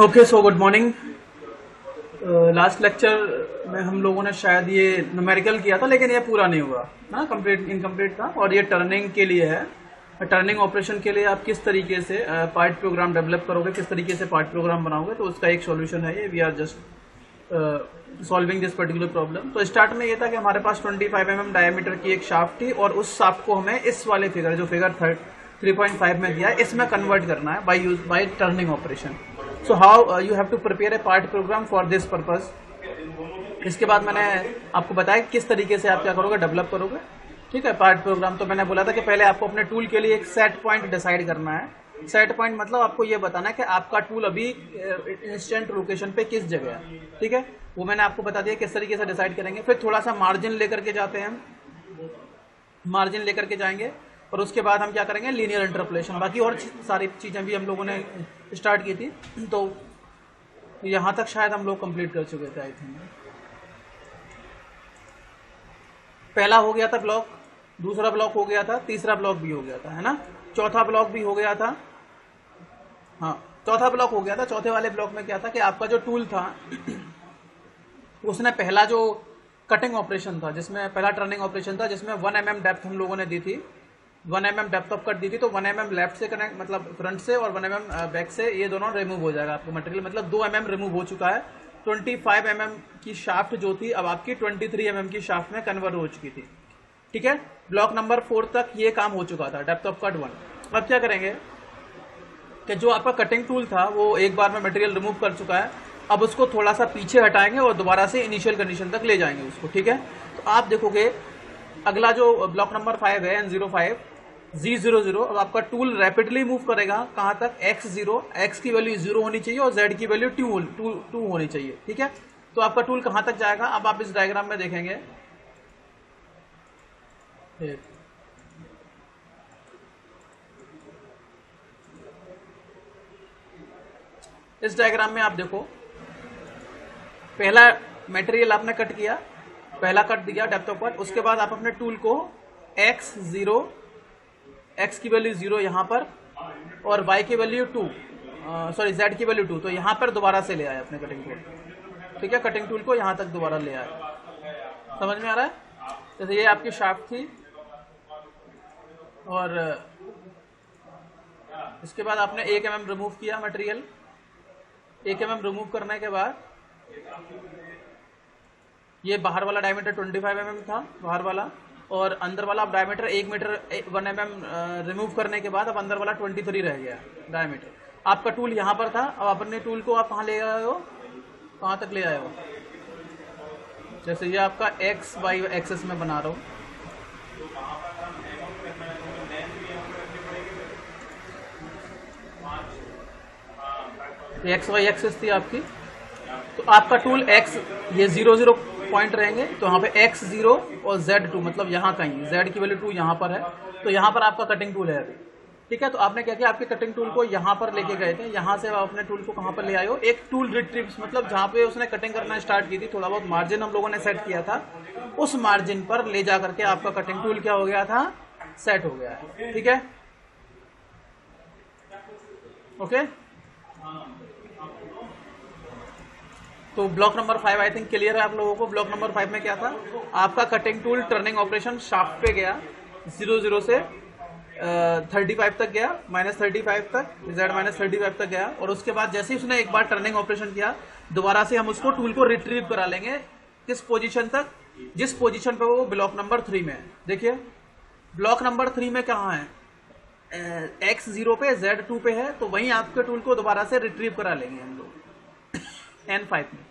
Okay, so good morning. Last lecture में हम लोगों ने शायद ये न्यूमेरिकल किया था, लेकिन ये पूरा नहीं हुआ ना, कंप्लीट इनकम्प्लीट था। और ये टर्निंग के लिए है। टर्निंग ऑपरेशन के लिए आप किस तरीके से पार्ट प्रोग्राम डेवलप करोगे, किस तरीके से पार्ट प्रोग्राम बनाओगे, तो उसका एक सॉल्यूशन है ये। We are just solving this particular problem. तो स्टार्ट में ये था कि हमारे पास 25 mm डायमीटर की एक शाफ्ट थी, और उस शाफ्ट को हमें इस वाले फिगर, जो फिगर 3.5 में दिया है, इसमें कन्वर्ट करना है by turning operation. So how you have to prepare a part program for this purpose. इसके बाद मैंने आपको बताया किस तरीके से आप क्या करोगे, डेवलप करोगे। ठीक है, पार्ट प्रोग्राम। तो मैंने बोला था कि पहले आपको अपने टूल के लिए एक सेट पॉइंट डिसाइड करना है। सेट पॉइंट मतलब आपको ये बताना है कि आपका टूल अभी इंस्टेंट लोकेशन पे किस जगह है। ठीक है, वो मैंने आपको बता दिया किस तरीके से डिसाइड करेंगे। फिर थोड़ा सा मार्जिन लेकर के जाते हैं, मार्जिन लेकर के जाएंगे, और उसके बाद हम क्या करेंगे, लीनियर इंटरपोलेशन। बाकी और सारी चीजें भी हम लोगों ने स्टार्ट की थी, तो यहां तक शायद हम लोग कंप्लीट कर चुके थे आई थिंक। पहला हो गया था ब्लॉक, दूसरा ब्लॉक हो गया था, तीसरा ब्लॉक भी हो गया था, है ना। चौथा ब्लॉक भी हो गया था। हाँ, चौथा ब्लॉक हो गया था। चौथे वाले ब्लॉक में क्या था कि आपका जो टूल था उसने पहला जो कटिंग ऑपरेशन था, जिसमें पहला टर्निंग ऑपरेशन था, जिसमें 1 mm डेप्थ हम लोगों ने दी थी, 1 mm डेप्थ ऑफ कट दी थी। तो 1 mm लेफ्ट से कनेक्ट, मतलब फ्रंट से, और 1 mm बैक से, ये दोनों रिमूव हो जाएगा आपको मटेरियल। मतलब 2 mm रिमूव हो चुका है। 25 mm की शाफ्ट जो थी अब आपकी 23 mm की शाफ्ट में कन्वर्ट हो चुकी थी। ठीक है, ब्लॉक नंबर 4 तक ये काम हो चुका था, डेप्थ ऑफ कट 1। अब क्या करेंगे कि जो आपका कटिंग टूल था वो एक बार में मटेरियल रिमूव कर चुका है। अब उसको थोड़ा सा पीछे हटाएंगे और दोबारा से इनिशियल कंडीशन तक ले जाएंगे उसको। ठीक है, तो आप देखोगे अगला जो ब्लॉक नंबर 5 है, N05 Z00, अब आपका टूल रैपिडली मूव करेगा कहां तक, X0, X की वैल्यू 0 होनी चाहिए और Z की वैल्यू 2 होनी चाहिए। ठीक है, तो आपका टूल कहां तक जाएगा, अब आप इस डायग्राम में देखेंगे। इस डायग्राम में आप देखो, पहला मटेरियल आपने कट किया, पहला कट दिया डेप्थ ऑफ कट। उसके बाद आप अपने टूल को X0, X की वैल्यू 0 यहां पर, और Y की वैल्यू 2, सॉरी Z की वैल्यू 2, तो यहां पर दोबारा से ले आए अपने कटिंग टूल। ठीक है, कटिंग टूल को यहां तक दोबारा ले आए। समझ में आ रहा है। जैसे ये आपकी शाफ्ट थी, और इसके बाद आपने 1 mm रिमूव किया मटेरियल। 1 mm रिमूव करने के बाद ये बाहर वाला डायमीटर 25 mm था, बाहर वाला, और अंदर वाला अब डायमीटर 1 मीटर 1 mm रिमूव करने के बाद अब अंदर वाला 23 रह गया डायमीटर। आपका टूल यहाँ पर था, अब अपने टूल को आप कहाँ ले आए हो, कहाँ तक ले आए हो। जैसे ये आपका एक्स वाई एक्सेस में बना रहा हूँ, एक्स वाई एक्सेस थी आपकी, तो आपका टूल एक्स, ये 0 पॉइंट रहेंगे, तो यहाँ पे X0 और Z2, मतलब यहाँ कहीं Z की वैल्यू 2 यहाँ पर है, तो यहाँ पर आपका कटिंग टूल है अभी। ठीक है, तो आपने क्या किया, आपके कटिंग टूल को यहाँ पर लेके गए थे, यहाँ से आप अपने टूल को कहाँ पर ले आए हो, एक टूल रिट्रीव्स, मतलब जहाँ पे उसने कटिंग करना स्टार्ट की थी, थोड़ा बहुत मार्जिन हम लोगों ने सेट किया था, उस मार्जिन पर ले जा करके आपका कटिंग टूल क्या हो गया था, सेट हो गया है। ठीक है, ओके। तो block number 5 I think clear है आप लोगों को। ब्लॉक नंबर 5 में क्या था, आपका cutting tool turning operation shaft पे गया, 0 से 35 तक गया, -35 तक, Z -35 तक गया, और उसके बाद जैसे ही उसने एक बार टर्निंग ऑपरेशन किया, दोबारा से हम उसको टूल को रिट्रीव करा लेंगे किस पोजीशन तक, जिस पोजीशन पे वो ब्लॉक नंबर 3 में है। देखिए ब्लॉक नंबर 3 में कहाँ है, X0 पे, Z2 पे है, तो वहीं आपके टूल को दोबारा से रिट्रीव करा लेंगे हम लोग N5 में।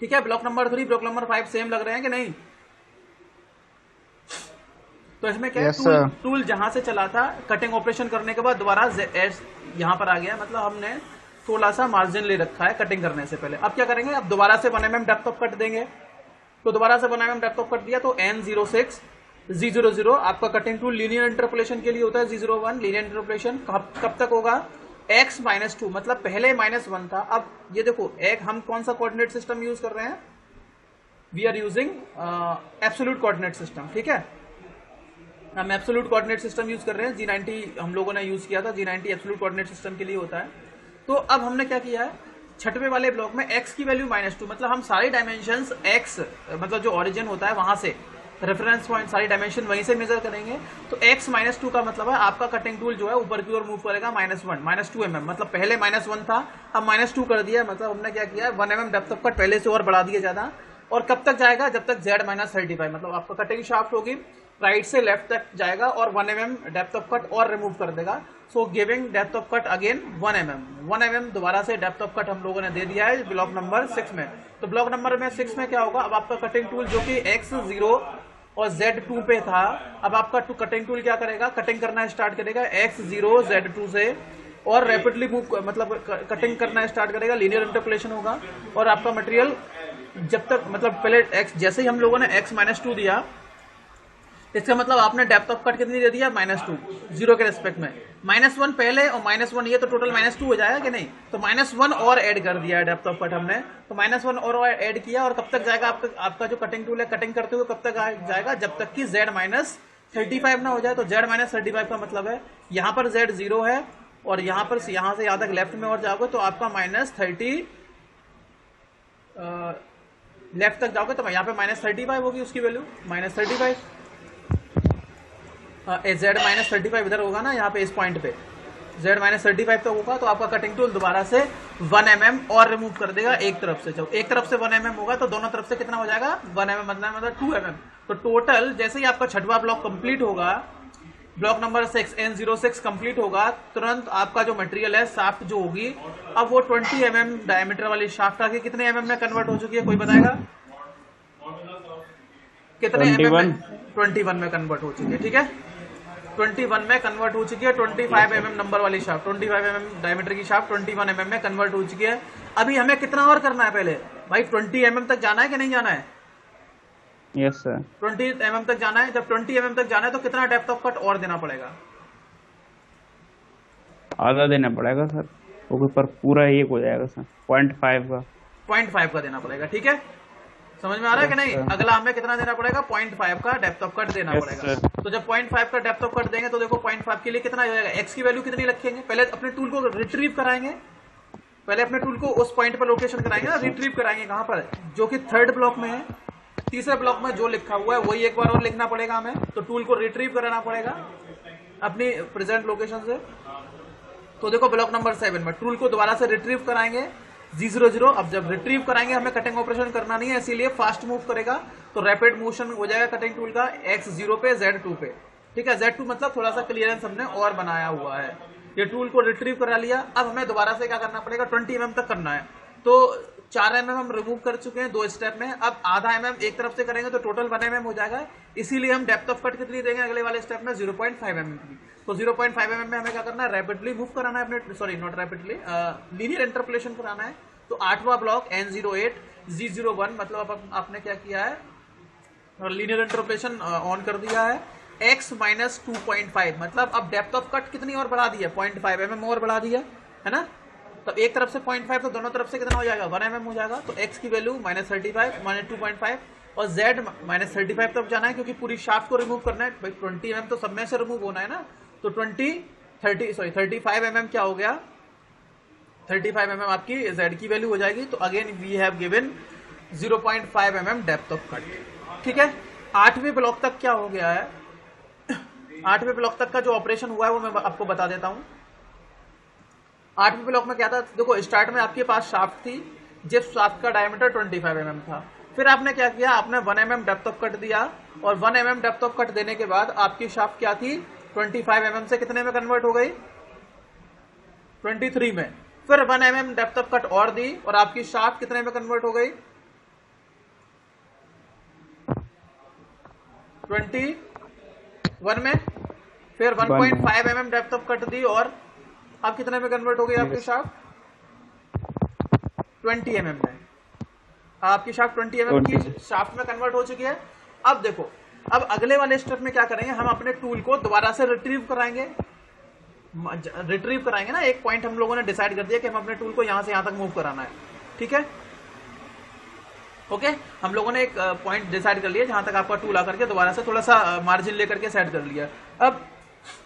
ठीक है, block number 3 block number 5 same लग रहे हैं कि नहीं। तो इसमें क्या है, टूल जहां से चला था कटिंग ऑपरेशन करने के बाद दोबारा यहां पर आ गया, मतलब हमने थोड़ा सा मार्जिन ले रखा है कटिंग करने से पहले। अब क्या करेंगे, अब दोबारा से 1 mm डेप्थ ऑफ कट देंगे, तो दोबारा से 1 mm डेप्थ ऑफ कट दिया, तो N06 Z00 आपका कटिंग टूल लीनियर इंटरपोलेशन के लिए होता है। Z01 लीनियर इंटरपोलेशन कब तक होगा, X -2, मतलब पहले -1 था। अब ये देखो, एक हम कौन सा कोऑर्डिनेट सिस्टम यूज कर रहे हैं, we are using absolute coordinate system. ठीक है, हम एब्सोल्यूट कोऑर्डिनेट सिस्टम यूज कर रहे हैं। G90 हम लोगों ने यूज किया था, G90 एब्सोल्यूट कोऑर्डिनेट सिस्टम के लिए होता है। तो अब हमने क्या किया है, छठवें वाले ब्लॉक में x की वैल्यू -2, मतलब हम सारी डायमेंशंस x, मतलब जो ओरिजिन होता है वहां से रेफरेंस पॉइंट सारी डायमेंशन वहीं से मेजर करेंगे। तो x -2 का मतलब है आपका कटिंग टूल जो है ऊपर की ओर मूव करेगा -2 mm, मतलब पहले -1 था अब -2 कर दिया, मतलब हमने क्या किया है 1 mm डेप्थ ऑफ कट पहले से और बढ़ा दिया ज्यादा। और कब तक जाएगा, जब तक z -35, मतलब आपका कटिंग शाफ्ट होगी राइट से लेफ्ट तक जाएगा और 1 mm डेप्थ ऑफ कट और रिमूव कर देगा। So giving depth of cut again 1 mm दोबारा से डेप्थ ऑफ कट हम लोगों ने दे दिया है ब्लॉक नंबर 6 में। तो ब्लॉक नंबर में 6 में क्या होगा, अब आपका कटिंग टूल जो कि x0 और Z2 पे था, अब आपका कटिंग टूल क्या करेगा, कटिंग करना स्टार्ट करेगा x0 Z2 से और रैपिडली मूव, मतलब कटिंग करना स्टार्ट करेगा, लीनियर इंटरपोलेशन होगा। और आपका मटेरियल जब तक, मतलब पहले x, जैसे ही हम लोगों ने x -2 दिया, इसका मतलब आपने डेप्थ ऑफ कट कितनी दे दिया -2 जीरो के रेस्पेक्ट में, -1 पहले और -1 ये, तो टोटल -2 हो जाएगा कि नहीं। तो -1 और ऐड कर दिया है डेप्थ ऑफ कट हमने, तो -1 और ऐड किया। और कब तक जाएगा आपका जो कटिंग टूल है कटिंग करते हुए कब तक जाएगा, जब तक कि z -35 ना हो जाए। तो z -35 का मतलब है यहाँ पर z 0 है और यहाँ पर यहाँ से यहाँ तक लेफ्ट में और जाओगे तो आपका -30 लेफ्ट तक जाओगे तो यहाँ पे -35 होगी उसकी वैल्यू -35। z -35 इधर होगा ना, यहाँ पे इस पॉइंट पे z -35 तक होगा। तो आपका कटिंग टूल दोबारा से 1 mm और रिमूव कर देगा एक तरफ से। जब एक तरफ से 1 mm होगा तो दोनों तरफ से कितना हो जाएगा 1 mm, मतलब 2 mm। तो टोटल जैसे ही आपका छठवां ब्लॉक कंप्लीट होगा, ब्लॉक नंबर 6 N06 कंप्लीट होगा, तुरंत आपका जो मटेरियल है शाफ्ट जो होगी, अब वो 20 mm डायमीटर वाली शाफ्ट आके कितने mm में कन्वर्ट हो चुकी है, कोई बताएगा कितने mm में? 21 में कन्वर्ट हो चुकी है। ठीक है, 21 में कन्वर्ट हो चुकी है। 25 mm नंबर वाली शाफ्ट, 25 mm डायमीटर की शाफ्ट 21 mm में कन्वर्ट हो चुकी है। अभी हमें कितना और करना है, पहले भाई 20 mm तक जाना है कि नहीं जाना है? यस सर, 20 mm तक जाना है। जब 20 mm तक जाना है तो कितना डेप्थ ऑफ कट और देना पड़ेगा? आधा देना पड़ेगा सर, वो पर पूरा एक हो जाएगा सर 0.5 का, 0.5 का देना पड़ेगा। ठीक है, समझ में आ रहा है कि नहीं? अगला हमें कितना देना पड़ेगा, 0.5 का डेप्थ ऑफ कट देना पड़ेगा। तो जब 0.5 का डेप्थ ऑफ कट देंगे तो देखो 0.5 के लिए कितना हो जाएगा, x की वैल्यू कितनी रखेंगे, पहले अपने टूल को रिट्रीव कराएंगे, पहले अपने टूल को उस पॉइंट पर लोकेशन कराएंगे ना, रिट्रीव कराएंगे कहां पर, जो कि थर्ड ब्लॉक में है। तीसरे ब्लॉक में जो लिखा हुआ है वही एक बार और लिखना पड़ेगा हमें। तो टूल को रिट्रीव कराना पड़ेगा अपनी प्रेजेंट लोकेशन से। तो देखो ब्लॉक नंबर 7 में टूल को दोबारा से रिट्रीव कराएंगे G00। अब जब रिट्रीव कराएंगे हमें कटिंग ऑपरेशन करना नहीं है, इसीलिए फास्ट मूव करेगा, तो रैपिड मोशन हो जाएगा कटिंग टूल का x0 पे Z2 पे। ठीक है, Z2 मतलब थोड़ा सा क्लियरेंस हमने और बनाया हुआ है। ये टूल को रिट्रीव करा लिया। अब हमें दोबारा से क्या करना पड़ेगा, 20 mm तक करना है। तो 4 mm हम रिमूव कर चुके हैं 2 स्टेप में, अब आधा mm एक तरफ से करेंगे तो टोटल 1 mm हो जाएगा। इसीलिए हम डेप्थ ऑफ कट कितनी देंगे अगले वाले स्टेप में, 0.5 mm की। तो 0.5 mm में हमें क्या करना है, रैपिडली मूव कराना है अपने, sorry not rapidly, linear interpolation कराना है। तो 8वां ब्लॉक N08 G01, मतलब आपने क्या किया है, लीनियर इंटरपोलेशन ऑन कर दिया है। x -2.5, मतलब अब डेप्थ ऑफ कट कितनी और बढ़ा दी है, 0.5 mm और बढ़ा दी है ना। तो एक तरफ से 0.5 तो दोनों तरफ से कितना हो जाएगा, 1 mm हो जाएगा। तो x की वैल्यू -35 -2.5 और z -35 तक जाना है, क्योंकि पूरी शाफ्ट को रिमूव करना है भाई। 20 mm तो सब में से रिमूव होना है ना। तो 35 mm क्या हो गया, 35 mm आपकी z की वैल्यू हो जाएगी। तो again we have given 0.5 mm depth of cut. ठीक है, 8वें ब्लॉक तक क्या हो गया है, 8वें ब्लॉक तक का जो ऑपरेशन हुआ है वो मैं आपको बता देता हूं। 8वें ब्लॉक में क्या था, देखो स्टार्ट में आपके पास शाफ्ट थी, जिस शाफ्ट का डायमीटर 25 mm था। फिर आपने क्या किया, आपने 1 mm डेप्थ ऑफ कट दिया, और 1 mm डेप्थ ऑफ कट देने के बाद आपकी शाफ्ट क्या थी, 25 mm से कितने में कन्वर्ट हो गई, 23 में। फिर 1 mm डेप्थ ऑफ कट और दी और आपकी शाफ्ट कितने में कन्वर्ट हो गई, 21 में। फिर 1.5 mm डेप्थ ऑफ कट दी और अब कितने में कन्वर्ट हो गई आपकी शाफ्ट, 20 mm में। आपकी शाफ्ट 20 mm की शाफ्ट में कन्वर्ट हो चुकी है। अब देखो, अब अगले वाले स्टेप में क्या करेंगे, हम अपने टूल को दोबारा से रिट्रीव कराएंगे ना। एक पॉइंट हम लोगों ने डिसाइड कर दिया कि हम अपने टूल को यहां से यहां तक मूव कराना है। ठीक है, ओके, हम लोगों ने एक पॉइंट डिसाइड कर लिया जहां तक आपका टूल आकर के दोबारा से थोड़ा सा मार्जिन लेकर के सेट कर लिया। अब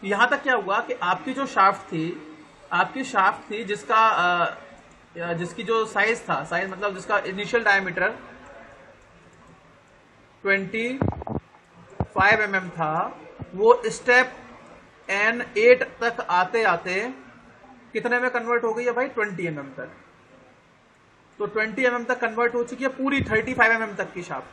यहां तक क्या हुआ कि आपकी जो शाफ्ट थी आपकी शाफ्ट थी जिसकी जो साइज था, साइज मतलब जिसका इनिशियल डायमीटर 25 mm था, वो स्टेप N8 तक आते आते कितने में कन्वर्ट हो गई है भाई? 20 mm तक। तो 20 mm तक कन्वर्ट हो चुकी है पूरी 35 mm तक की शाफ्ट।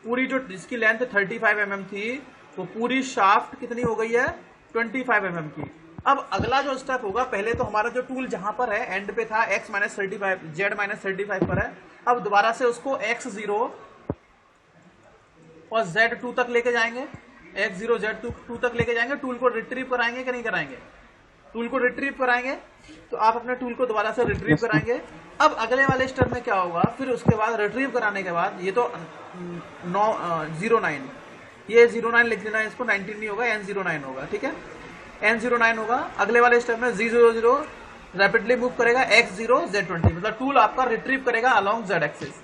पूरी जो जिसकी लेंथ 35 mm थी, वो पूरी शाफ्ट कितनी हो गई है? 25 mm की। अब अगला जो स्टेप होगा, पहले तो हमारा जो टूल जहां पर है एंड पे था x - 35, z - 35 पर है। अब दोबारा से उसको x0 और z2 तक लेके जाएंगे, x0 z2 तक लेके जाएंगे। टूल को रिट्रीव कराएंगे कि नहीं कराएंगे? टूल को रिट्रीव कराएंगे। तो आप अपने टूल को दोबारा से रिट्रीव कराएंगे। अब अगले वाले स्टेप में क्या होगा? फिर उसके बाद रिट्रीव कराने के बाद ये तो 09, ये 09 लिख देना, इसको 19 नहीं होगा, N09 होगा, ठीक है, N09 होगा। अगले वाले स्टेप में Z00 रैपिडली मूव करेगा x0 z20, मतलब टूल आपका रिट्रीव करेगा along z axis.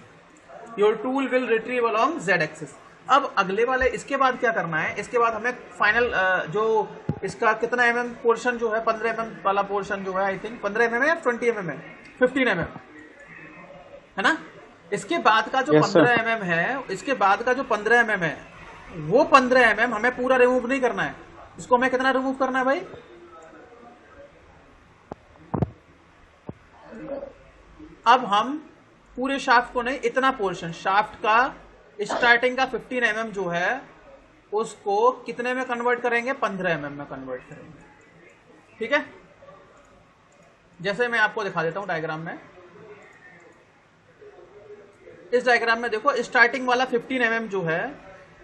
Your tool will retrieve along z axis. अब अगले वाले, इसके बाद क्या करना है? इसके बाद हमें फाइनल जो इसका कितना mm पोर्शन जो है, 15 mm वाला पोर्शन जो है, आई थिंक 15 mm है, 20 mm है, 15 mm है ना। इसके बाद का जो 15 mm है, इसके बाद का जो 15 mm है, वो 15 mm हमें पूरा रिमूव नहीं करना है। इसको हमें कितना रिमूव करना है भाई? अब हम पूरे शाफ्ट को नहीं, इतना पोर्शन शाफ्ट का स्टार्टिंग का 15 mm जो है, उसको कितने में कन्वर्ट करेंगे? 15 mm में कन्वर्ट करेंगे, ठीक है। जैसे मैं आपको दिखा देता हूं डायग्राम में। इस डायग्राम में देखो, स्टार्टिंग वाला 15 mm जो है,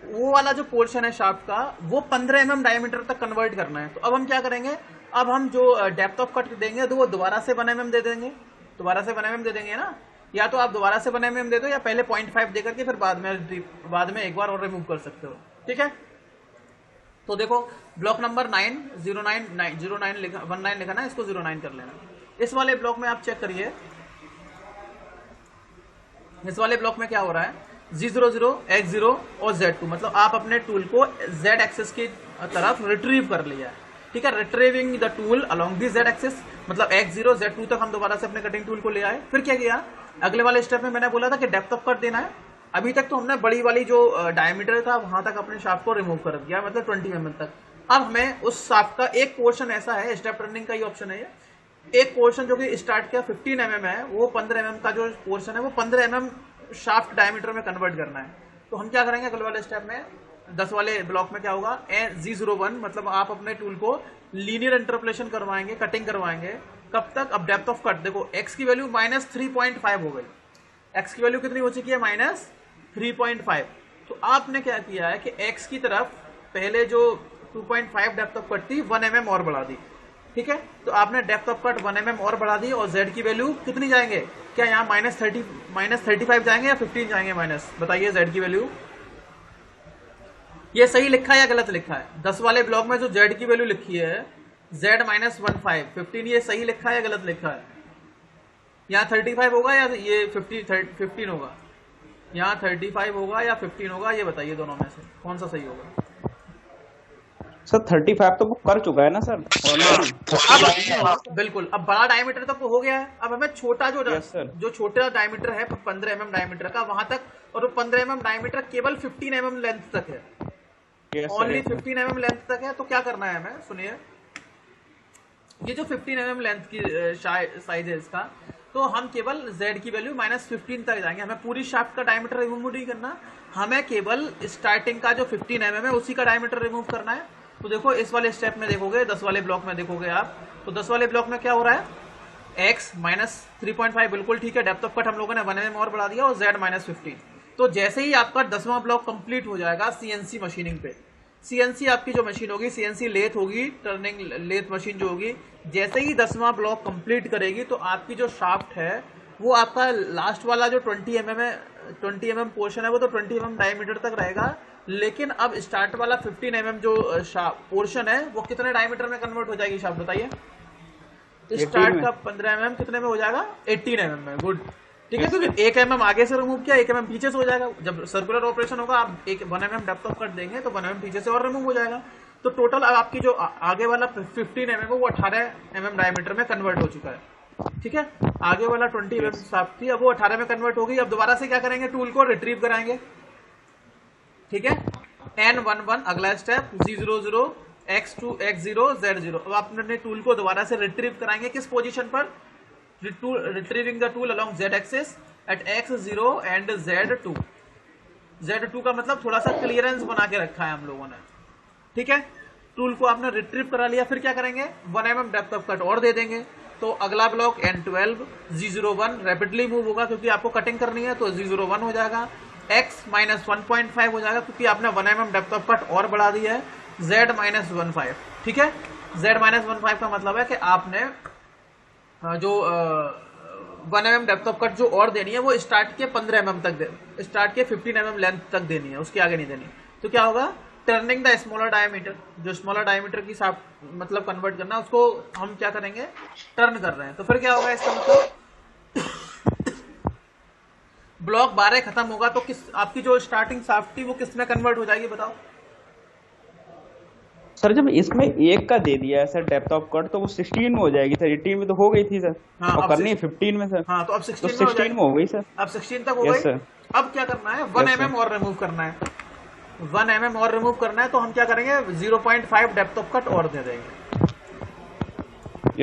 वो वाला जो पोर्शन है शाफ्ट का, वो 15 mm डायमीटर तक कन्वर्ट करना है। तो अब हम क्या करेंगे? अब हम जो डेप्थ ऑफ कट देंगे तो वो दोबारा से 1 mm दे देंगे, दोबारा से 1 mm दे देंगे ना। या तो आप दोबारा से 1 mm दे दो, या पहले 0.5 देकर के फिर बाद में एक बार और रिमूव कर सकते हो, ठीक है। तो देखो ब्लॉक नंबर 09 लिखा, 19 लिखा ना, इसको 09 कर लेना। इस वाले ब्लॉक में आप चेक करिए, इस वाले ब्लॉक में क्या हो रहा है? Z00, x0 और z2, मतलब आप अपने टूल को z एक्सिस की तरफ रिट्रीव कर लिया है, ठीक है। Retrieving the tool along the z axis, मतलब x0 z2 तक हम दोबारा से अपने कटिंग टूल को ले आए। फिर क्या किया? अगले वाले स्टेप में मैंने बोला था कि डेप्थ ऑफ कट देना है। अभी तक तो हमने बड़ी वाली जो डायमीटर था वहां तक अपने शाफ्ट को रिमूव कर दिया, मतलब 20 mm तक। अब हमें उस शाफ्ट का एक पोर्शन ऐसा है, स्टेप टर्निंग का ही ऑप्शन है, एक पोर्शन जो कि स्टार्ट किया 15 mm है, वो 15 mm का जो पोर्शन है, वो 15 mm शाफ्ट डायमीटर में कन्वर्ट करना है। तो हम क्या करेंगे अगले वाले स्टेप में? 10 वाले ब्लॉक में क्या होगा? Z01, मतलब आप अपने टूल को लीनियर इंटरपोलेशन करवाएंगे, कटिंग करवाएंगे। कब तक? अब डेप्थ ऑफ कट देखो, x की वैल्यू -3.5 हो गई। x की वैल्यू कितनी हो चुकी है? -3.5। तो आपने क्या किया है कि x की तरफ पहले जो 2.5 डेप्थ ऑफ कट थी, 1 mm और बढ़ा दी, ठीक है। तो आपने डेप्थ ऑफ कट 1 mm और बढ़ा दी, और z की वैल्यू कितनी जाएंगे? क्या यहाँ -35 जाएंगे या 15 जाएंगे माइनस? बताइए z की वैल्यू। ये सही लिखा है या गलत लिखा है? 10 वाले ब्लॉक में जो z की वैल्यू लिखी है, z -15, ये सही लिखा है या गलत लिखा है? यहाँ 35 होगा या ये 15 होगा? यहाँ 35 होगा या 15 होगा? ये बताइए दोनों में से कौन सा सही होगा? सर 35 तो वो कर चुका है ना सर ऑलरेडी। अब बिल्कुल, अब बड़ा डायमीटर तक हो गया है। अब हमें छोटा जो छोटा डायमीटर है 15 mm डायमीटर का, वहां तक, और वो 15 mm डायमीटर केवल 15 mm लेंथ तक है, ओनली 15 mm लेंथ तक है। तो क्या करना है हमें? सुनिए, ये जो 15 mm लेंथ की साइज है इसका, तो हम केवल z की वैल्यू -15 तक जाएंगे। हमें पूरी शाफ्ट का डायमीटर रिमूव नहीं करना, हमें केवल स्टार्टिंग का जो 15 mm है उसी का डायमीटर रिमूव करना है। तो देखो इस वाले स्टेप में देखोगे, 10 वाले ब्लॉक में देखोगे आप, तो 10 वाले ब्लॉक में क्या हो रहा है? x -3.5 बिल्कुल ठीक है, डेप्थ ऑफ कट हम लोगों ने 1 mm और बढ़ा दिया, और z -15। तो जैसे ही आपका 10वां ब्लॉक कंप्लीट हो जाएगा CNC मशीनिंग पे, CNC आपकी जो मशीन होगी, CNC लेथ होगी, टर्निंग लेथ मशीन जो होगी, जैसे ही 10वां ब्लॉक कंप्लीट करेगी, तो आपकी जो शाफ्ट है वो आपका लास्ट वाला जो 20 mm पोर्शन है, वो तो 20 mm डायमीटर तक रहेगा। लेकिन अब स्टार्ट वाला 15 mm जो पोर्शन है, वो कितने डायमीटर में कन्वर्ट हो जाएगी शाफ्ट? बताइए। स्टार्ट का 15 mm कितने में हो जाएगा? 18 mm में। गुड, ठीक है। तो 1 mm आगे से रिमूव किया, 1 mm पीछे से हो जाएगा। जब सर्कुलर ऑपरेशन होगा, आप 1 mm डेप्थ ऑफ कट देंगे तो 1 mm पीछे से और रिमूव हो जाएगा। तो टोटल अब आपकी जो आगे वाला 15 mm है वो 18 mm डायमीटर में कन्वर्ट हो चुका है। ठीक है, आगे वाला 20 mm शाफ्ट थी, अब वो 18 में कन्वर्ट हो गई। अब दोबारा से क्या करेंगे, टूल को रिट्रीव कराएंगे। ठीक है, N11 अगला step, Z00 X2 X0 Z0। अब आपने टूल को दोबारा से रिट्रीव कराएंगे किस पोजीशन पर, retrieving the tool along Z axis at X0 and Z2। Z2 का मतलब थोड़ा सा क्लियरेंस बना के रखा है हम लोगों ने। ठीक है, टूल को आपने रिट्रीव करा लिया, फिर क्या करेंगे, 1 mm डेप्थ ऑफ कट और दे देंगे। तो अगला block N12 Z01 rapidly move होगा क्योंकि आपको कटिंग करनी है, तो Z01 हो जाएगा। X -1.5 हो जाएगा क्योंकि आपने 1 mm डेप्थ ऑफ कट और बढ़ा दिया है, Z -15। ठीक है, Z -15 का मतलब है कि आपने जो 1 mm डेप्थ ऑफ कट जो और देनी है वो स्टार्ट के 15 mm तक स्टार्ट के 15 mm लेंथ तक देनी है, उसके आगे नहीं देनी। तो क्या होगा, टर्निंग द स्मॉलर डायमीटर, जो स्मॉलर डायमीटर की मतलब कन्वर्ट करना, उसको हम क्या करेंगे, टर्न कर रहे हैं। तो फिर क्या होगा, इसका मतलब ब्लॉक 12 खत्म होगा तो किस आपकी जो स्टार्टिंग शाफ्ट थी वो किस में कन्वर्ट हो जाएगी बताओ। सर जब इसमें एक का दे दिया है सर डेप्थ ऑफ कट, तो वो 16 में हो जाएगी सर, 18 में तो हो गई थी सर। हाँ, और करनी है 15 में सर। हाँ, तो अब 16 में हो गई सर। अब 16 तक हो गई। अब क्या करना है, 1 mm और रिमूव करना है, 1 mm और रिमूव करना है। तो हम क्या करेंगे, 0.5 डेप्थ ऑफ कट और दे देंगे।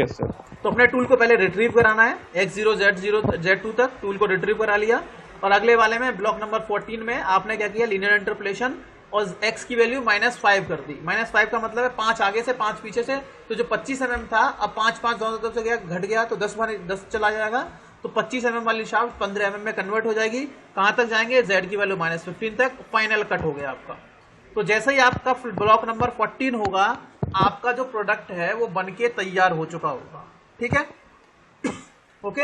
Yes sir. तो अपने टूल को पहले रिट्रीव कराना है, X0 Z0 Z2 तक टूल को रिट्रीव करा लिया। और अगले वाले में ब्लॉक नंबर 14 में आपने क्या किया, लीनियर इंटरपोलेशन और x की वैल्यू -5 कर दी। -5 का मतलब है 5 आगे से 5 पीछे से, तो जो 25 mm था अब 5 दोनों तरफ से गया, घट गया, तो 10 चला जाएगा। तो 25 mm वाली शाफ्ट 15 mm में कन्वर्ट हो जाएगी। कहां तक जाएंगे, z की वैल्यू -15 तक, फाइनल कट हो गया आपका। तो जैसे ही आपका ब्लॉक नंबर 14 होगा, आपका जो प्रोडक्ट है वो बनके तैयार हो चुका होगा। ठीक है, ओके,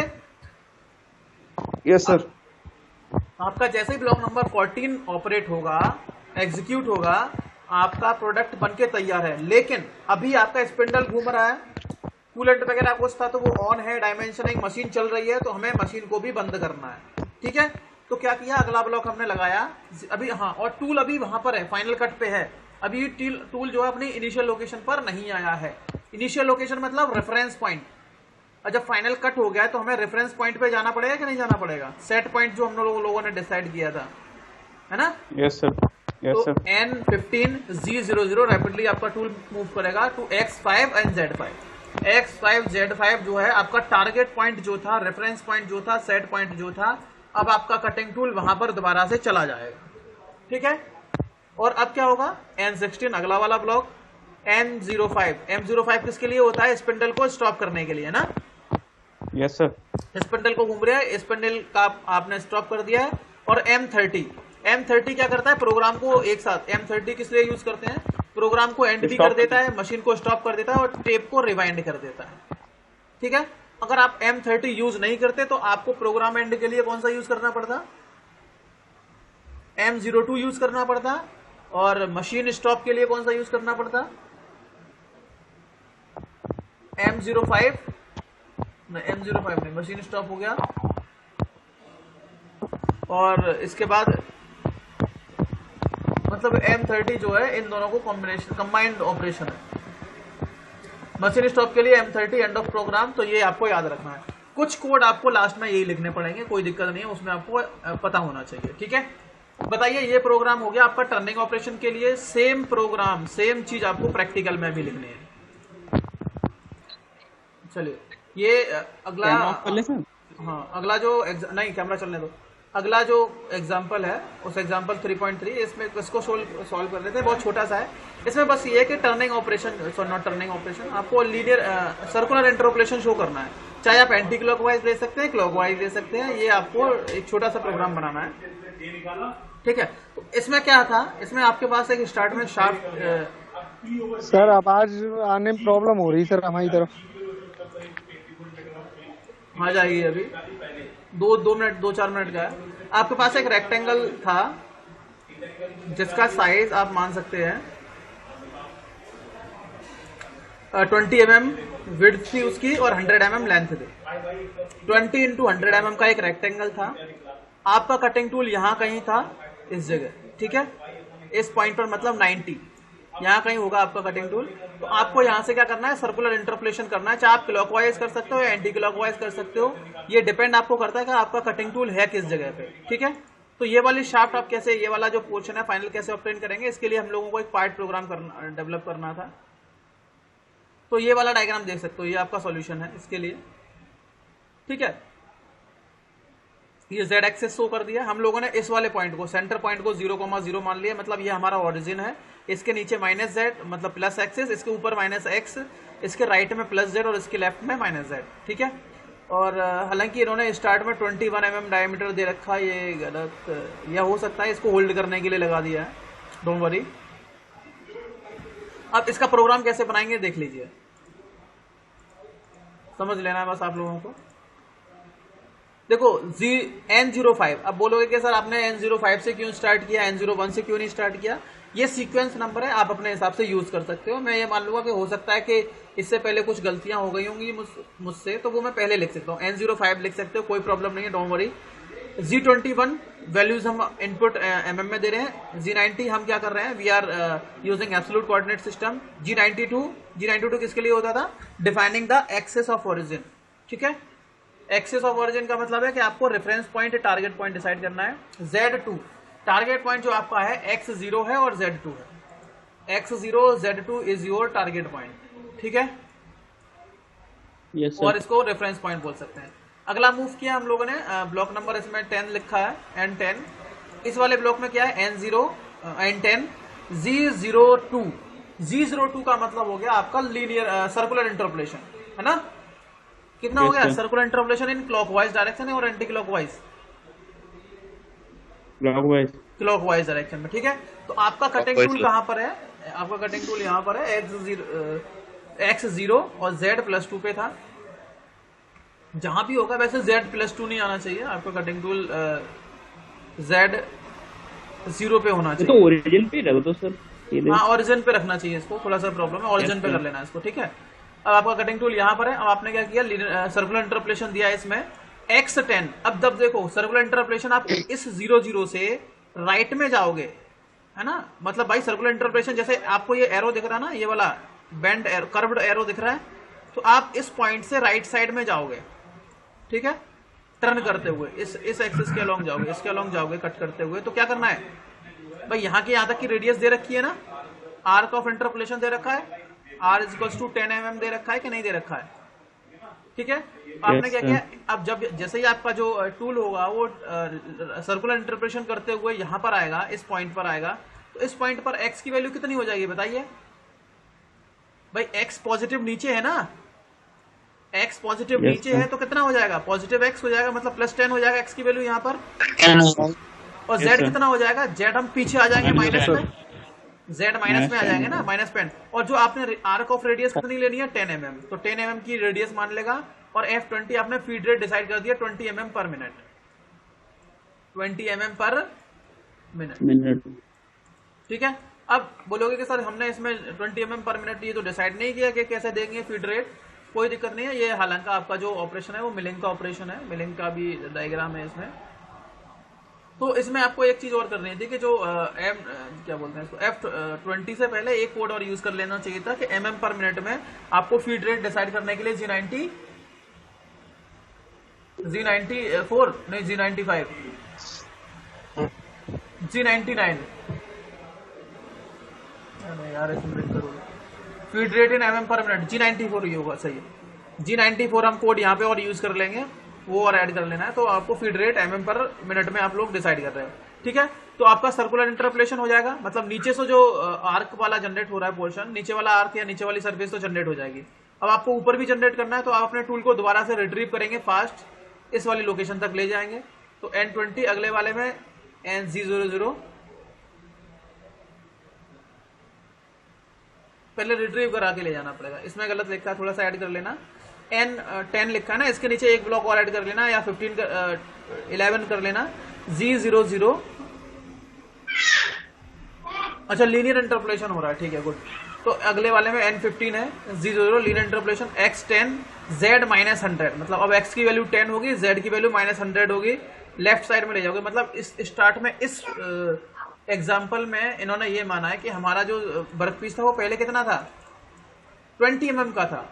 यस सर। आपका जैसे ही ब्लॉक नंबर 14 ऑपरेट होगा, एग्जीक्यूट होगा, आपका प्रोडक्ट बनके तैयार है। लेकिन अभी आपका स्पिंडल घूम रहा है, कूलेंट वगैरह कुछ था तो वो ऑन है, डायमेंशनिंग मशीन चल रही है, तो हमें मशीन को भी बंद करना है। ठीक है, तो क्या किया, अगला ब्लॉक हमने लगाया अभी। हाँ, और टूल अभी वहां पर है, फाइनल कट पे है। अभी टूल जो है अपनी इनिशियल लोकेशन पर नहीं आया है। इनिशियल लोकेशन मतलब रेफरेंस पॉइंट। और जब फाइनल कट हो गया तो हमें रेफरेंस पॉइंट पे जाना पड़ेगा कि नहीं जाना पड़ेगा, सेट पॉइंट जो हम लोगों ने डिसाइड किया था, है ना। Yes sir. तो N15 Z00 रैपिडली आपका टूल मूव करेगा to X5 and Z5। X5 Z5 जो है आपका टारगेट पॉइंट जो था, रेफरेंस पॉइंट जो था, सेट पॉइंट जो था, अब आपका कटिंग टूल वहां पर दोबारा से चला जाएगा। ठीक है, और अब क्या होगा, N16 अगला वाला ब्लॉक, M05 किसके लिए होता है, स्पिंडल को स्टॉप करने के लिए, ना। Yes sir. स्पिंडल को घूम रहा है, स्पिंडल का आपने स्टॉप कर दिया है। और M30 क्या करता है, प्रोग्राम को एक साथ, M30 किस लिए यूज करते हैं, प्रोग्राम को एंड भी कर देता है, मशीन को स्टॉप कर देता है और टेप को रिवाइंड कर देता है। ठीक है, अगर आप M30 यूज नहीं करते तो आपको प्रोग्राम एंड के लिए कौन सा यूज करना पड़ता, M02 यूज करना पड़ता, और मशीन स्टॉप के लिए कौन सा यूज करना पड़ता, M05 नहीं, मशीन स्टॉप हो गया। और इसके बाद मतलब M30 जो है इन दोनों को कॉम्बिनेशन, कंबाइंड ऑपरेशन है। मशीन स्टॉप के लिए M30 एंड ऑफ प्रोग्राम, तो ये आपको याद रखना है। कुछ कोड आपको लास्ट में यही लिखने पड़ेंगे, कोई दिक्कत नहीं है, उसमें आपको पता होना चाहिए। ठीक है, बताइए, ये प्रोग्राम हो गया आपका टर्निंग ऑपरेशन के लिए। सेम प्रोग्राम, सेम चीज आपको प्रैक्टिकल में भी लिखनी है। चलिए, ये अगला, हाँ, अगला जो नहीं, कैमरा चलने दो। अगला जो एग्जाम्पल है, उस एग्जाम्पल 3.3, इसमें इसको सॉल्व कर लेते हैं। बहुत छोटा सा है, इसमें बस ये है कि turning operation, not turning operation, आपको लीनियर सर्कुलर इंटरपोलेशन शो करना है। चाहे आप एंटी क्लॉकवाइज ले सकते हैं, क्लॉकवाइज ले सकते हैं, ये आपको एक छोटा सा प्रोग्राम बनाना है। ठीक है, तो इसमें क्या था, इसमें आपके पास एक स्टार्ट में शाफ्ट। सर आवाज आने में प्रॉब्लम हो रही सर हमारी तरफ। आ जाइए, अभी 2-4 मिनट का है। आपके पास एक रेक्टेंगल था जिसका साइज आप मान सकते हैं 20 mm विड्थ थी उसकी और 100 mm लेंथ थी। 20 × 100 mm का एक रेक्टेंगल था। आपका कटिंग टूल यहां कहीं था, इस जगह। ठीक है, इस पॉइंट पर मतलब 90। यहाँ कहीं होगा आपका कटिंग टूल। तो आपको यहाँ से क्या करना है, सर्कुलर इंटरपोलेशन करना है। चाहे आप क्लॉकवाइज कर सकते हो या एंटी क्लॉकवाइज कर सकते हो, ये डिपेंड आपको करता है कि आपका कटिंग टूल है किस जगह पे। ठीक है, तो ये वाली शाफ्ट आप कैसे, ये वाला जो पोर्शन है फाइनल कैसे ऑब्टेन करेंगे, इसके लिए हम लोगों को एक पार्ट प्रोग्राम करना, डेवलप करना था। तो ये वाला डायग्राम देख सकते हो, ये आपका सॉल्यूशन है इसके लिए। ठीक है, ये z एक्सेस शो कर दिया हम लोगों ने। इस वाले पॉइंट को, सेंटर पॉइंट को 0,0 मान लिया, मतलब ये हमारा ओरिजिन है। इसके नीचे -z मतलब प्लस एक्सेस, इसके ऊपर -x, इसके राइट में +z और इसके लेफ्ट में -z। ठीक है, और हालांकि इन्होंने स्टार्ट में 21 mm डायमीटर दे रखा है, ये गलत या हो सकता है इसको होल्ड करने के लिए लगा दिया है, डोंट वरी। अब इसका प्रोग्राम कैसे बनाएंगे देख लीजिए, समझ लेना है बस आप लोगों को। देखो N05, अब बोलोगे कि सर आपने N05 से क्यों स्टार्ट किया, N01 से क्यों नहीं स्टार्ट किया। ये सीक्वेंस नंबर है, आप अपने हिसाब से यूज कर सकते हो। मैं ये मान लूंगा कि हो सकता है कि इससे पहले कुछ गलतियां हो गई होंगी मुझसे, तो वो मैं पहले लिख सकता हूँ। N05 लिख सकते हो, कोई प्रॉब्लम नहीं है, डोंट वरी। G21 वैल्यूज हम इनपुट mm में दे रहे हैं। G90 हम क्या कर रहे हैं, we are using absolute coordinate system. G92 किसके लिए होता था, defining the axis of origin. ठीक है, एक्सेस ऑफ ओरिजिन का मतलब है कि आपको reference point, target point decide करना है। Z2 टारगेट पॉइंट जो आपका है X0 है और Z2 है। X0 Z2 is your target point. ठीक है, yes, और इसको रेफरेंस पॉइंट बोल सकते हैं। अगला मूव किया हम लोगों ने, ब्लॉक नंबर इसमें 10 लिखा है, N10। इस वाले ब्लॉक में क्या है, N0 N10 G02। G02 का मतलब हो गया आपका लीनियर सर्कुलर इंटरपोलेशन, है ना। कितना हो गया, circular interpolation in clockwise direction है और एंटी क्लॉकवाइज क्लॉकवाइज डायरेक्शन में। ठीक है, तो आपका कटिंग टूल कहां पर है, आपका कटिंग टूल यहां पर है। X0 और Z+2 पे था, जहां भी होगा। वैसे Z+2 नहीं आना चाहिए, आपका कटिंग टूल Z0 पे होना चाहिए। तो ओरिजिन पे रख दो सर। हाँ, ओरिजिन पे रखना चाहिए इसको, थोड़ा सा प्रॉब्लम है, ओरिजिन पे कर लेना है इसको। ठीक है, अब आपका कटिंग टूल यहाँ पर है। अब आपने क्या किया, सर्कुलर इंटरपोलेशन दिया है इसमें X10। अब जब देखो सर्कुलर इंटरपोलेशन, आप इस 0,0 से राइट में जाओगे, है ना। मतलब भाई सर्कुलर इंटरपोलेशन, जैसे आपको ये एरो दिख रहा है ना, ये वाला बेंड एरो, कर्व्ड एरो दिख रहा है, तो आप इस पॉइंट से राइट साइड में जाओगे। ठीक है, टर्न करते हुए इस एक्सिस के अलोंग जाओगे, इसके अलोंग जाओगे कट करते हुए। तो क्या करना है भाई, यहाँ के यहाँ तक की रेडियस दे रखी है ना, आर्क ऑफ इंटरपोलेशन दे रखा है, R = 10 mm दे रखा है कि नहीं दे रखा है। ठीक है, आपने क्या किया, अब जब जैसे ही आपका जो टूल होगा वो सर्कुलर इंटरपोलेशन करते हुए यहाँ पर आएगा, इस पॉइंट पर आएगा, तो इस पॉइंट पर x की वैल्यू कितनी हो जाएगी बताइए भाई। x पॉजिटिव नीचे है ना, x पॉजिटिव नीचे है, तो कितना हो जाएगा, पॉजिटिव x हो जाएगा, मतलब +10 हो जाएगा x की वैल्यू यहाँ पर। और z कितना हो जाएगा, z हम पीछे आ जाएंगे माइनस में, z माइनस में आ जाएंगे ना, -10। और जो आपने आर्क ऑफ रेडियस कितनी लेनी है, 10 mm, तो 10 mm की रेडियस मान लेगा। और F20 आपने फीड रेट डिसाइड कर दिया 20 mm पर मिनट, 20 mm पर मिनट। ठीक है, अब बोलोगे कि सर हमने इसमें 20 mm पर मिनट ये तो डिसाइड नहीं किया कि कैसे देंगे फीड रेट। कोई दिक्कत नहीं है, ये हालांकि आपका जो ऑपरेशन है वो मिलिंग का ऑपरेशन है, मिलिंग का भी डायग्राम है इसमें। तो इसमें आपको एक चीज और करनी थी कि जो क्या बोलते हैं इसको, F20 से पहले एक कोड और यूज कर लेना चाहिए था कि mm पर मिनट में आपको फीड रेट डिसाइड करने के लिए G94 नहीं, G95 G99 यार, इसमें फीड रेट इन mm पर मिनट G94 ही होगा, सही है। G94 हम कोड यहाँ पे और यूज कर लेंगे, वो और ऐड कर लेना है। तो आपको फीड रेट mm पर मिनट में आप लोग डिसाइड कर रहे हैं। ठीक है, तो आपका सर्कुलर इंटरपोलेशन हो जाएगा, मतलब नीचे से जो आर्क वाला जनरेट हो रहा है पोर्शन, नीचे वाला आर्क या नीचे वाली सरफेस तो जनरेट हो जाएगी। अब आपको ऊपर भी जनरेट करना है, तो आप अपने टूल को दोबारा से रिट्रीव करेंगे फास्ट, इस वाली लोकेशन तक ले जाएंगे। तो N20 अगले वाले में N0 पहले रिट्रीव करा के ले जाना पड़ेगा, इसमें गलत लिखा है, थोड़ा सा ऐड कर लेना। N10 लिखा है ना, इसके नीचे एक ब्लॉक और ऐड कर लेना, या 11 कर लेना। G00, अच्छा लीनियर इंटरपोलेशन हो रहा है, ठीक है, गुड। तो अगले वाले में N15 है, G00 linear interpolation X10 Z -100, मतलब अब X की वैल्यू 10 होगी, Z की वैल्यू -100 होगी, लेफ्ट साइड में ले जाओगे। मतलब इस स्टार्ट में इस एग्जाम्पल में इन्होंने ये माना है कि हमारा जो वर्क पीस था वो पहले कितना था, 20 mm का था।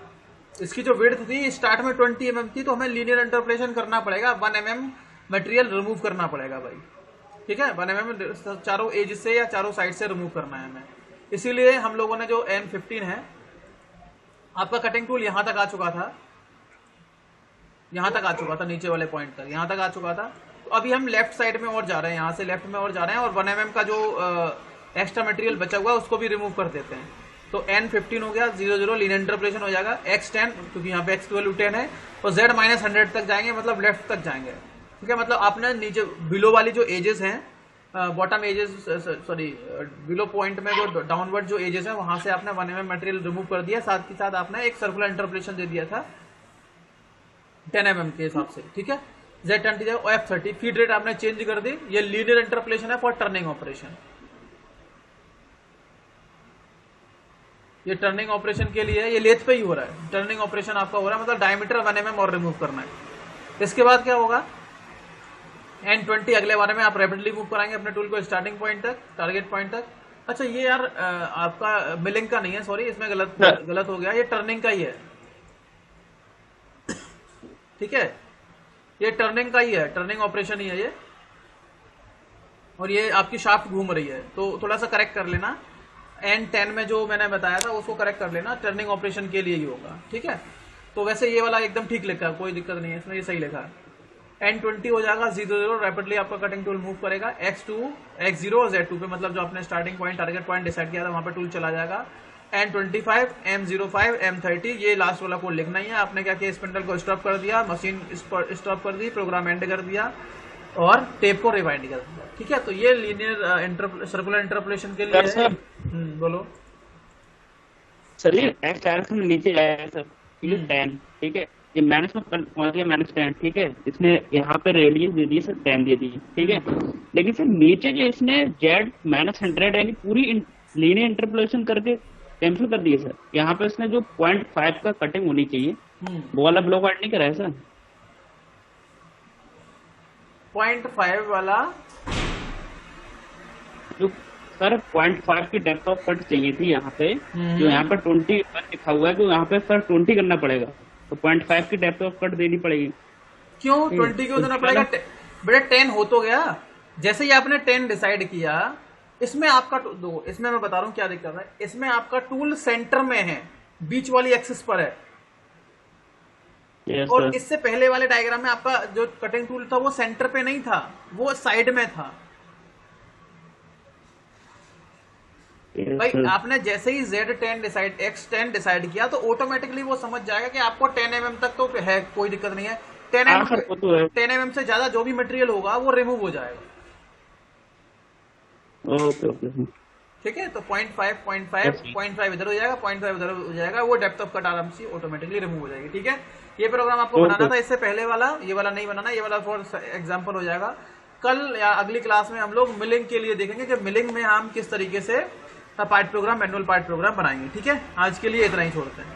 इसकी जो विड्थ थी स्टार्ट में 20 mm थी, तो हमें लीनियर इंटरपोलेशन करना पड़ेगा, 1 mm मटेरियल रिमूव करना पड़ेगा भाई, ठीक है। 1 mm चारों एज से या चारों साइड से रिमूव करना है हमें। इसीलिए हम लोगों ने जो N15 है, आपका कटिंग टूल यहां तक आ चुका था, यहां तक आ चुका था, नीचे वाले पॉइंट तक यहां तक आ चुका था। तो अभी हम लेफ्ट साइड में और जा रहे हैं, यहां से लेफ्ट में और जा रहे हैं, और 1 mm का जो एक्स्ट्रा मटेरियल बचा हुआ है उसको भी रिमूव कर देते हैं। तो N15 हो गया, 00 लीनियर इंटरपोलेशन हो जाएगा, X10 क्योंकि यहाँ पे X12 10 है, और Z-100 तक जाएंगे, मतलब लेफ्ट तक जाएंगे, ठीक है। मतलब आपने नीचे बिलो वाली जो एजेस हैं, bottom edges, sorry below point में जो डाउनवर्ड जो एजेस है वहां से आपने 1 mm मटेरियल रिमूव कर दिया, साथ के साथ आपने एक सर्कुलर इंटरपोलेशन दे दिया था 10 mm के हिसाब से, ठीक है। Z20 और F30 फीड रेट आपने चेंज कर दी। ये लीनियर इंटरपोलेशन है फॉर टर्निंग ऑपरेशन। ये टर्निंग ऑपरेशन के लिए है, ये लेथ पे ही हो रहा है, टर्निंग ऑपरेशन आपका हो रहा है, मतलब डायमीटर 1 mm और रिमूव करना है। इसके बाद क्या होगा, N20 अगले बारे में आप रैपिडली मूव कराएंगे अपने टूल को स्टार्टिंग पॉइंट तक, टारगेट पॉइंट तक। अच्छा ये यार आपका मिलिंग का नहीं है, सॉरी इसमें गलत हो गया, ये टर्निंग का ही है, ठीक है। ये टर्निंग का ही है, टर्निंग ऑपरेशन ही है ये, और ये आपकी शाफ्ट घूम रही है, तो थोड़ा सा करेक्ट कर लेना। N10 में जो मैंने बताया था उसको करेक्ट कर लेना, टर्निंग ऑपरेशन के लिए ही होगा, ठीक है। तो वैसे ये वाला एकदम ठीक लिखा है, कोई दिक्कत नहीं है इसमें, ये सही लिखा है। N20 हो जाएगा 00, रैपिडली आपका कटिंग टूल मूव करेगा X2, X0 और Z2 पे, मतलब जो आपने starting point target point decide किया था वहां पे टूल चला जाएगा। N25, M05, M30, ये लास्ट वाला कोड लिखना ही है। आपने क्या किया, स्पिंडल को स्टॉप कर दिया, मशीन स्टॉप कर दी, प्रोग्राम एंड कर दिया और टेप को रिवाइंड कर दिया, ठीक है। तो ये लीनियर सर्कुलर इंटरपोलेशन के लिए है। बोलो सर, ये X डायरेक्शन में नीचे जाएगा सर, ये 10, ठीक है। ये माइनस में पहुंच गया, -10, ठीक है। इसने यहाँ पे रेडियस दे दी सर 10 दे दी, ठीक है। लेकिन फिर नीचे जो इसने Z-100 यानी पूरी लीनियर इंटरपोलेशन करके कैंसिल कर दिए सर। यहाँ पे इसने जो 0.5 का कटिंग होनी चाहिए वो वाला ब्लॉक ऐड नहीं करा है सर। 0.5 वाला जो सर 0.5 की डेप्थ ऑफ कट चाहिए थी यहाँ पे, जो यहाँ पे 20 लिखा हुआ है, तो यहाँ पे सर 20 करना पड़ेगा, तो 0.5 की डेप्थ ऑफ कट देनी पड़ेगी। क्यों 20 क्यों देना पड़ेगा, बेटा 10 हो तो गया। जैसे ही आपने 10 डिसाइड किया, इसमें आपका दो, इसमें मैं बता रहा हूं क्या दिक्कत है, इसमें आपका टूल सेंटर में है, बीच वाली एक्सिस पर है। yes, और इससे पहले वाले डायग्राम में आपका जो कटिंग टूल था वो सेंटर पे नहीं था, वो साइड में था। yes, भाई आपने जैसे ही Z10 डिसाइड, X10 डिसाइड किया, तो ऑटोमेटिकली वो समझ जाएगा कि आपको 10 mm तक तो है, कोई दिक्कत नहीं है। 10 mm से ज्यादा जो भी मटेरियल होगा वो रिमूव हो जाएगा। ओके, ठीक है। तो 0.5 इधर हो जाएगा, 0.5 उधर हो जाएगा, वो डेप्थ ऑफ कट आराम से ऑटोमेटिकली रिमूव हो जाएगी, ठीक है। ये प्रोग्राम आपको बनाना था, इससे पहले वाला, ये वाला नहीं बनाना, ये वाला फॉर एग्जांपल हो जाएगा। कल या अगली क्लास में हम लोग मिलिंग के लिए देखेंगे कि मिलिंग में हम किस तरीके से part programme, manual part programme बनाएंगे, ठीक है। आज के लिए इतना ही छोड़ते हैं।